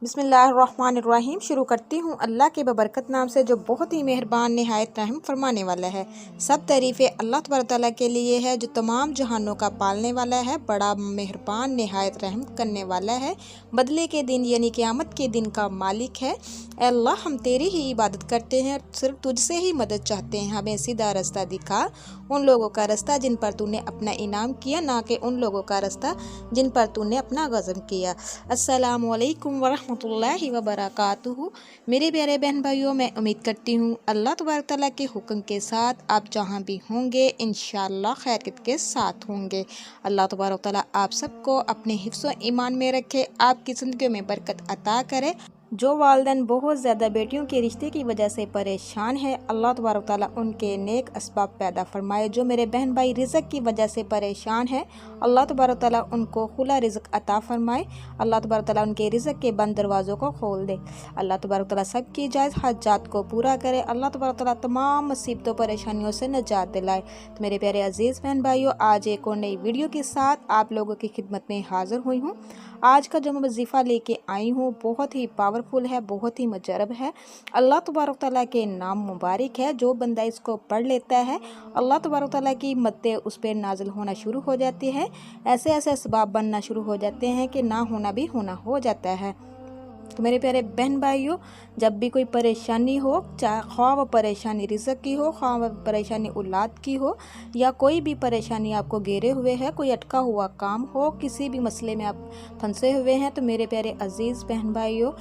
बिस्मिल्लाहिर्रहमानिर्रहीम। शुरू करती हूँ अल्लाह के बबरकत नाम से जो बहुत ही मेहरबान नहायत रहम फरमाने वाला है। सब तारीफ़ें अल्लाह तबारक तआला के लिए है जो तमाम जहानों का पालने वाला है, बड़ा मेहरबान नहायत रहम करने वाला है, बदले के दिन यानी क़यामत के दिन का मालिक है। ऐ अल्लाह, हम तेरी ही इबादत करते हैं, सिर्फ तुझसे ही मदद चाहते हैं। हमें सीधा रास्ता दिखा, उन लोगों का रास्ता जिन पर तूने अपना इनाम किया, ना कि उन लोगों का रास्ता जिन पर तूने अपना गज़ब किया। अस्सलामु अलैकुम वरहमतुल्लाहि वबरकातुहू। मेरे प्यारे बहन भाइयों, मैं उम्मीद करती हूँ अल्लाह तबारक तआला के हुक्म के साथ आप जहाँ भी होंगे इंशाअल्लाह खैरियत के साथ होंगे। अल्लाह तबारक तआला आप सबको अपने हिफ्ज़ व ईमान में रखे, आपकी ज़िंदगी में बरकत अता करे। जो वालिदैन बहुत ज़्यादा बेटियों के रिश्ते की वजह से परेशान है, अल्लाह तबारक तआला उनके नेक असबाब पैदा फरमाए। जो मेरे बहन भाई रिज़्क़ की वजह से परेशान है, अल्लाह तबारक तआला उनको खुला रिज़्क़ अता फरमाए। अल्लाह तबारक तआला उनके रिज़्क़ के बंद दरवाज़ों को खोल दे। अल्लाह तबारक तआला सबकी जायज़ हाजात को पूरा करे। अल्लाह तबारक तआला तमाम मुसीबतों परेशानियों से निजात दिलाए। तो मेरे प्यारे अजीज़ बहन भाइयों, आज एक और नई वीडियो के साथ आप लोगों की खिदमत में हाज़िर हुई हूँ। आज का जो मैं वजीफ़ा लेके आई हूँ बहुत ही पावरफुल है, बहुत ही मुजरब है। अल्लाह तबारक तआला के नाम मुबारक है। जो बंदा इसको पढ़ लेता है, अल्लाह तबारक तआला की मददें उस पर नाजिल होना शुरू हो जाती है। ऐसे ऐसे असबाब बनना शुरू हो जाते हैं कि ना होना भी होना हो जाता है। तो मेरे प्यारे बहन भाइयों, जब भी कोई परेशानी हो, चाहे ख्वाह वो परेशानी रिज़्क़ की हो, ख्वाह वो परेशानी औलाद की हो, या कोई भी परेशानी आपको घेरे हुए है, कोई अटका हुआ काम हो, किसी भी मसले में आप फंसे हुए हैं, तो मेरे प्यारे अजीज़ बहन भाइयों,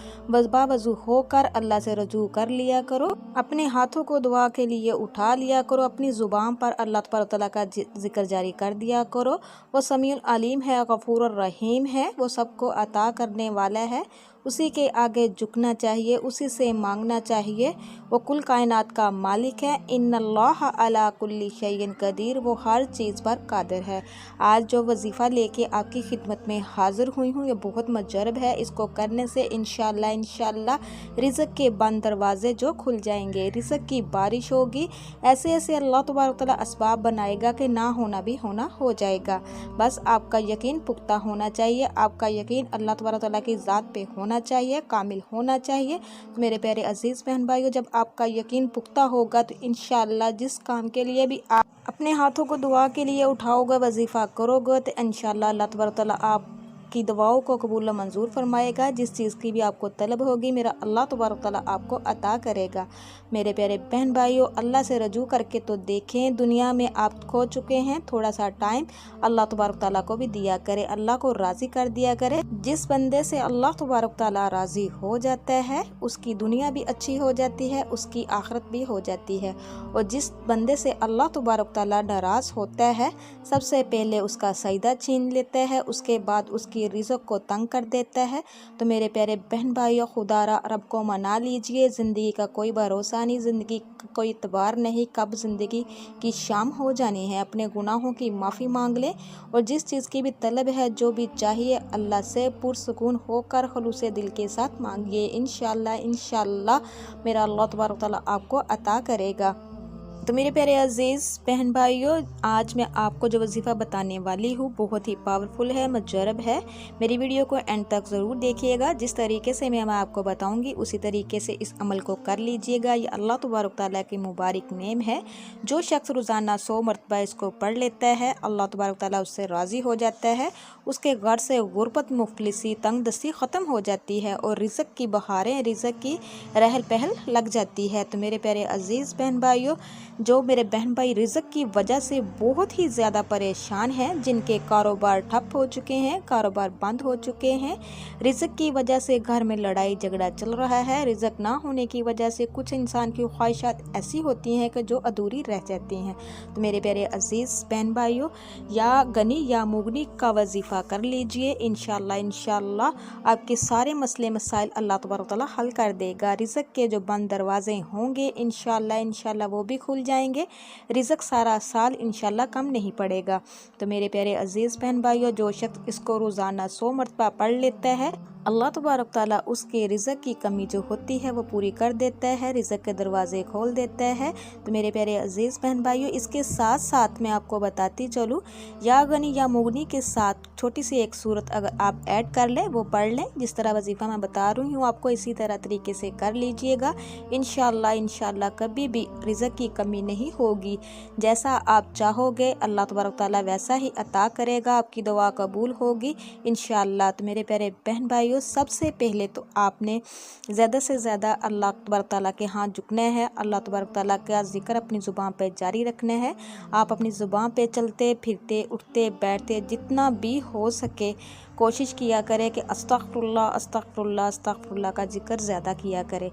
बावज़ू होकर अल्लाह से रजू कर लिया करो। अपने हाथों को दुआ के लिए उठा लिया करो। अपनी ज़ुबान पर अल्लाह तबारक तआला का जिक्र जारी कर दिया करो। वो समीउल अलीम है, गफूरुर रहीम है, वो सबको अता करने वाला है। उसी के आगे झुकना चाहिए, उसी से मांगना चाहिए। वो कुल कायनात का मालिक है। इन्नल्लाह अला कुल्ली शैइन कदीर, वो हर चीज़ पर कादिर है। आज जो वजीफ़ा लेके आपकी खिदमत में हाज़िर हुई हूँ, ये बहुत मुजरब है। इसको करने से इंशाअल्लाह रिज़्क़ के बंद दरवाज़े जो खुल जाएंगे, रिज़्क़ की बारिश होगी। ऐसे ऐसे अल्लाह तबारक तआला असबाब बनाएगा कि ना होना भी होना हो जाएगा। बस आपका यकीन पुख्ता होना चाहिए, आपका यकीन अल्लाह तबारक तआला की ज़ात पे होना चाहिए, कामिल होना चाहिए। तो मेरे प्यारे अजीज़ बहन भाइयों, जब आपका यकीन पुख्ता होगा तो इंशाअल्लाह जिस काम के लिए भी आप अपने हाथों को दुआ के लिए उठाओगे, वजीफ़ा करोगे, तो इंशाअल्लाह अल्लाह तबारक तआला आप की दुआओं को कबूल व मंजूर फरमाएगा। जिस चीज़ की भी आपको तलब होगी, मेरा अल्लाह तबारक तआला आपको अता करेगा। मेरे प्यारे बहन भाइयों, अल्लाह से रजू करके तो देखें। दुनिया में आप खो चुके हैं, थोड़ा सा टाइम अल्लाह तबारक तआला को भी दिया करे, अल्लाह को राज़ी कर दिया करे। जिस बंदे से अल्लाह तबारक तआला राज़ी हो जाता है, उसकी दुनिया भी अच्छी हो जाती है, उसकी आखिरत भी हो जाती है। और जिस बंदे से अल्लाह तबारक तआला नाराज़ होता है, सबसे पहले उसका सईदा छीन लेता है, उसके बाद उसकी रिज़्क़ को तंग कर देता है। तो मेरे प्यारे बहन भाइयों, खुदारा रब को मना लीजिए। ज़िंदगी का कोई भरोसा नहीं, ज़िंदगी का कोई इतबार नहीं, कब ज़िंदगी की शाम हो जानी है। अपने गुनाहों की माफ़ी मांग लें, और जिस चीज़ की भी तलब है, जो भी चाहिए, अल्लाह से पुरसुकून होकर खुलूसे दिल के साथ मांगिए। इंशाअल्लाह मेरा अल्लाह तबारक तआला आपको अता करेगा। तो मेरे प्यारे अजीज़ बहन भाइयों, आज मैं आपको जो वजीफ़ा बताने वाली हूँ बहुत ही पावरफुल है, मुजरब है। मेरी वीडियो को एंड तक ज़रूर देखिएगा। जिस तरीके से मैं आपको बताऊँगी उसी तरीके से इस अमल को कर लीजिएगा। ये अल्लाह तबारक तआला की मुबारक नेम है। जो शख्स रोज़ाना 100 मरतबा इसको पढ़ लेता है, अल्लाह तबारक तआला उससे राज़ी हो जाता है। उसके घर से गुरबत, मुफलिसी, तंगदस्ती ख़त्म हो जाती है, और रिज़्क़ की बहारें, रिज़्क़ की रहल पहल लग जाती है। तो मेरे प्यारे अजीज़ बहन भाइयों, जो मेरे बहन भाई रिज़्क़ की वजह से बहुत ही ज़्यादा परेशान हैं, जिनके कारोबार ठप हो चुके हैं, कारोबार बंद हो चुके हैं, रिज़्क़ की वजह से घर में लड़ाई झगड़ा चल रहा है, रिज़्क़ ना होने की वजह से कुछ इंसान की ख्वाहिशात ऐसी होती हैं कि जो अधूरी रह जाती हैं। तो मेरे प्यारे अजीज़ बहन भाइयों, या गनी या मुगनी का वजीफ़ा कर लीजिए। इंशाअल्लाह आपके सारे मसले मसाइल अल्लाह तबारक तआला हल कर देगा। रिज़्क़ के जो बंद दरवाजे होंगे, इंशाअल्लाह वो भी खुल जाएंगे। रिज़्क़ सारा साल इंशाअल्लाह कम नहीं पड़ेगा। तो मेरे प्यारे अजीज़ बहन भाइयों, जो शख्स इसको रोज़ाना 100 मरतबा पढ़ लेता है, اللہ तबारक ताला उसके रिज़्क़ की कमी जो होती है वो पूरी कर देता है, रिज़्क़ के दरवाज़े खोल देता है। तो मेरे प्यारे अजीज़ बहन भाइयों, इसके साथ साथ मैं आपको बताती चलूँ, या गनी या मुगनी के साथ छोटी सी एक सूरत अगर आप ऐड कर लें, वो पढ़ लें। जिस तरह वजीफ़ा मैं बता रही हूँ आपको इसी तरह तरीके से कर लीजिएगा। इंशाअल्लाह कभी भी रिज़्क़ की कमी नहीं होगी। जैसा आप चाहोगे अल्लाह तबारक ताला वैसा ही अता करेगा, आपकी दुआ कबूल होगी इंशाअल्लाह। तो मेरे प्यारे बहन भाइयों, सबसे पहले तो आपने ज़्यादा से ज़्यादा अल्लाह तबारक ताला के हाथ झुकना है, अल्लाह तबारक ताला का जिक्र अपनी ज़ुबान पे जारी रखना है। आप अपनी ज़ुबान पे चलते फिरते उठते बैठते जितना भी हो सके कोशिश किया करें कि अस्तगफिरुल्लाह अस्तगफिरुल्लाह अस्तगफिरुल्लाह का जिक्र ज़्यादा किया करें।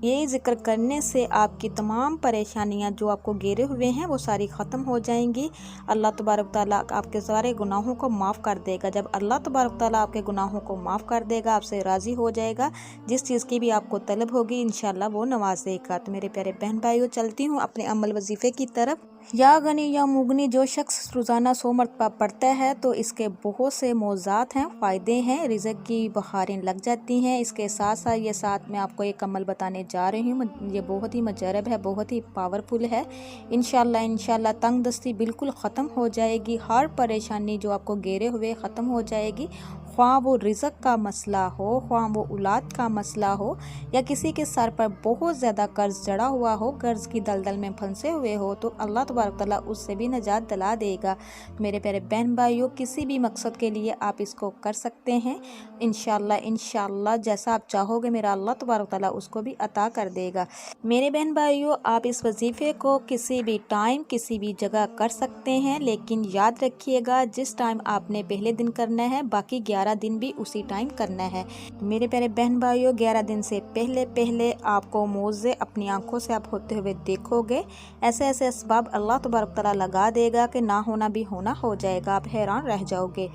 ये ज़िक्र करने से आपकी तमाम परेशानियां जो आपको घेरे हुए हैं वो सारी ख़त्म हो जाएंगी। अल्लाह तबारक ताला आपके सारे गुनाहों को माफ़ कर देगा। जब अल्लाह तबारक ताला आपके गुनाहों को माफ़ कर देगा, आपसे राज़ी हो जाएगा, जिस चीज़ की भी आपको तलब होगी इंशाअल्लाह वो नवाज देगा। तो मेरे प्यारे बहन भाइयों, चलती हूँ अपने अमल वजीफ़े की तरफ। या गनी या मुगनी जो शख्स रोज़ाना 100 मरतबा पढ़ता है तो इसके बहुत से मौज़ात हैं, फ़ायदे हैं, रिज़्क़ की बहारें लग जाती हैं। इसके साथ साथ मैं आपको एक अमल बताने जा रही हूँ, ये बहुत ही मुजरब है, बहुत ही पावरफुल है। इंशाअल्लाह तंग दस्ती बिल्कुल ख़त्म हो जाएगी, हर परेशानी जो आपको घेरे हुए ख़त्म हो जाएगी। ख्वाह वो रिज़्क़ का मसला हो, ख्वाह वो औलाद का मसला हो, या किसी के सर पर बहुत ज़्यादा कर्ज चढ़ा हुआ हो, कर्ज की दलदल में फंसे हुए हो, तो अल्लाह तबारक ताला उससे भी निजात दिला देगा। मेरे प्यारे बहन भाइयों, किसी भी मकसद के लिए आप इसको कर सकते हैं। इंशाअल्लाह जैसा आप चाहोगे मेरा अल्लाह तबारक ताला उसको भी अता कर देगा। मेरे बहन भाइयों, आप इस वजीफ़े को किसी भी टाइम किसी भी जगह कर सकते हैं, लेकिन याद रखिएगा जिस टाइम आपने पहले दिन करना है बाकी 11 दिन भी उसी टाइम करना है। मेरे प्यारे बहन भाइयों, 11 दिन से पहले आपको मौज़े अपनी आंखों से आप होते हुए देखोगे। ऐसे असबाब अल्लाह तबारक ताला लगा देगा कि ना होना भी होना हो जाएगा, आप हैरान रह जाओगे।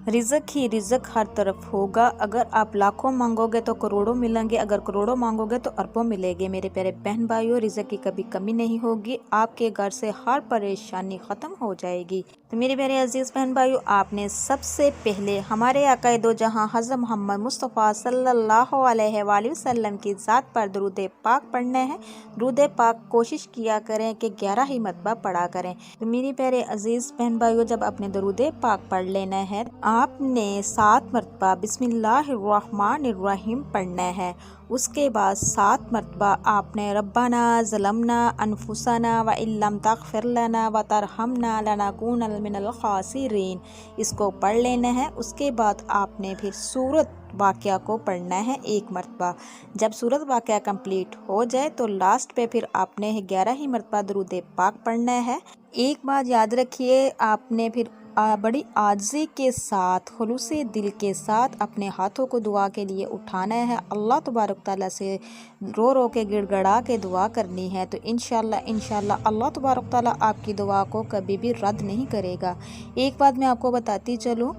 रिज़्क़ ही रिज़्क़ हर तरफ होगा। अगर आप लाखों मांगोगे तो करोड़ों मिलेंगे, अगर करोड़ों मांगोगे तो अरबों मिलेंगे। मेरे प्यारे बहन भाइयों, रिज़्क़ की कभी कमी नहीं होगी, आपके घर से हर परेशानी ख़त्म हो जाएगी। तो मेरे प्यारे अजीज़ बहन भाइयों, आपने सबसे पहले हमारे आक़ाए दो जहां हज़रत मोहम्मद मुस्तफ़ा सल्लल्लाहु अलैहि वसल्लम की ज़ात पर दुरूद पाक पढ़ना है। दुरूद पाक कोशिश किया करें कि 11 ही मरतबा पढ़ा करें। तो मेरे प्यारे अजीज़ बहन भाइयों, जब आपने दुरूद पाक पढ़ लेना है आपने 7 मरतबा बिस्मिल्लाहिर्रहमानिर्रहीम पढ़ना है। उसके बाद 7 मरतबा आपने रब्बाना ज़लमना अनफुसना व इल्लम तग़फ़िर लना व तरहमना लनकूनन मिनल ख़ासिरीन इसको पढ़ लेना है। उसके बाद आपने फिर सूरत वाक़या को पढ़ना है 1 मरतबा। जब सूरत वाक़या कंप्लीट हो जाए तो लास्ट पे फिर आपने 11 ही मरतबा दुरूद पाक पढ़ना है। एक बात याद रखिए, आपने फिर बड़ी आजिज़ी के साथ खुलूसे दिल के साथ अपने हाथों को दुआ के लिए उठाना है। अल्लाह तबारक ताला से रो रो के गिड़गड़ा के दुआ करनी है। तो इंशाअल्लाह अल्लाह तबारक ताला आपकी दुआ को कभी भी रद्द नहीं करेगा। एक बात मैं आपको बताती चलूँ,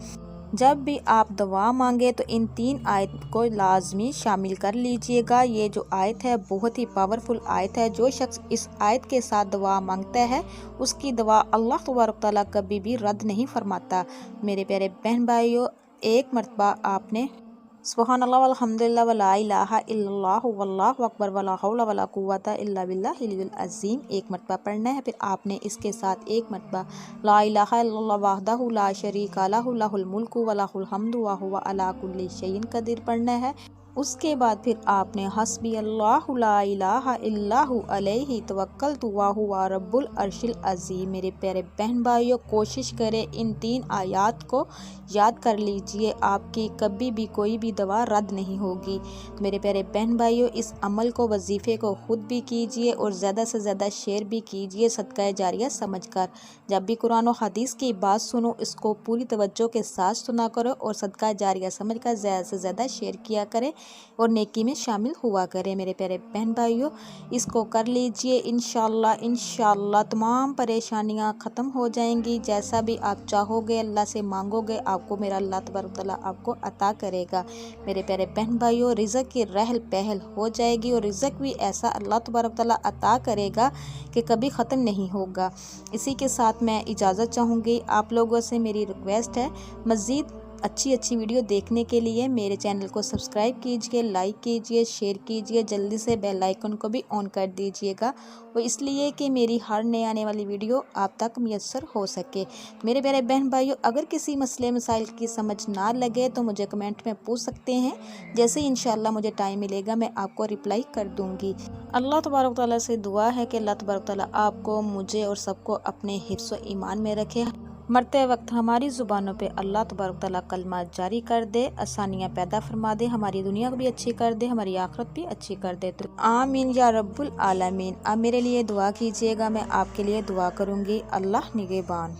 जब भी आप दुआ मांगे तो इन 3 आयत को लाजमी शामिल कर लीजिएगा। ये जो आयत है बहुत ही पावरफुल आयत है। जो शख्स इस आयत के साथ दुआ मांगता है उसकी दुआ अल्लाह तबारक ताला कभी भी रद्द नहीं फरमाता। मेरे प्यारे बहन भाइयों, 1 मरतबा आपने सुबहानल्लाह वल्हम्दुलिल्लाह वला इलाहा इल्लल्लाहु वल्लाहु अकबर वला हौला वला कुव्वता इल्ला बिल्लाहिल अज़ीम 1 मरतबा पढ़ना है। फिर आपने इसके साथ 1 मरतबा ला इलाहा इल्लल्लाह वहदहु ला शरीका लहु लहुल मुल्कु व लहुल हम्दु व हुवा अला कुल्लि शैइन कदीर पढ़ना है। उसके बाद फिर आपने हस्बी अल्लाहु ला इलाहा इल्लाहु अलैहि तवक्कलतु व हुवा रब्बुल अर्शिल अज़ीम। मेरे प्यारे बहन भाइयों, कोशिश करें इन 3 आयात को याद कर लीजिए, आपकी कभी भी कोई भी दवा रद्द नहीं होगी। तो मेरे प्यारे बहन भाइयों, इस अमल को वजीफ़े को ख़ुद भी कीजिए और ज़्यादा से ज़्यादा शेयर भी कीजिए सदका जारिया समझकर। जब भी कुरान और हदीस की बात सुनो इसको पूरी तवज्जो के साथ सुना करो और सदका जारिया समझकर ज़्यादा से ज़्यादा शेयर किया करें और नेकी में शामिल हुआ करें। मेरे प्यारे बहन भाइयों, इसको कर लीजिए। इंशाअल्लाह तमाम परेशानियां ख़त्म हो जाएंगी। जैसा भी आप चाहोगे अल्लाह से मांगोगे आपको मेरा अल्लाह तबारक ताला आपको अता करेगा। मेरे प्यारे बहन भाइयों, रिज़्क़ की रहल पहल हो जाएगी और रिज़्क़ भी ऐसा अल्लाह तबारक ताला अता करेगा कि कभी ख़त्म नहीं होगा। इसी के साथ मैं इजाज़त चाहूँगी। आप लोगों से मेरी रिक्वेस्ट है, मज़ीद अच्छी अच्छी वीडियो देखने के लिए मेरे चैनल को सब्सक्राइब कीजिए, लाइक कीजिए, शेयर कीजिए, जल्दी से बेल आइकन को भी ऑन कर दीजिएगा, वो इसलिए कि मेरी हर नई आने वाली वीडियो आप तक मुयस्सर हो सके। मेरे प्यारे बहन भाइयों, अगर किसी मसले मसाइल की समझ ना लगे तो मुझे कमेंट में पूछ सकते हैं, जैसे ही इंशाल्लाह मुझे टाइम मिलेगा मैं आपको रिप्लाई कर दूँगी। अल्लाह तबारक तआला से दुआ है कि अल्लाह तबारक तआला आपको, मुझे और सबको अपने हिफ्ज़ व ईमान में रखे। मरते वक्त हमारी ज़ुबानों पे अल्लाह तबारक तआला कलमा जारी कर दे, आसानियाँ पैदा फरमा दे, हमारी दुनिया को भी अच्छी कर दे, हमारी आखिरत भी अच्छी कर दे। तो आमीन या रब्बुल आलमीन। आप मेरे लिए दुआ कीजिएगा, मैं आपके लिए दुआ करूँगी। अल्लाह निगहबान।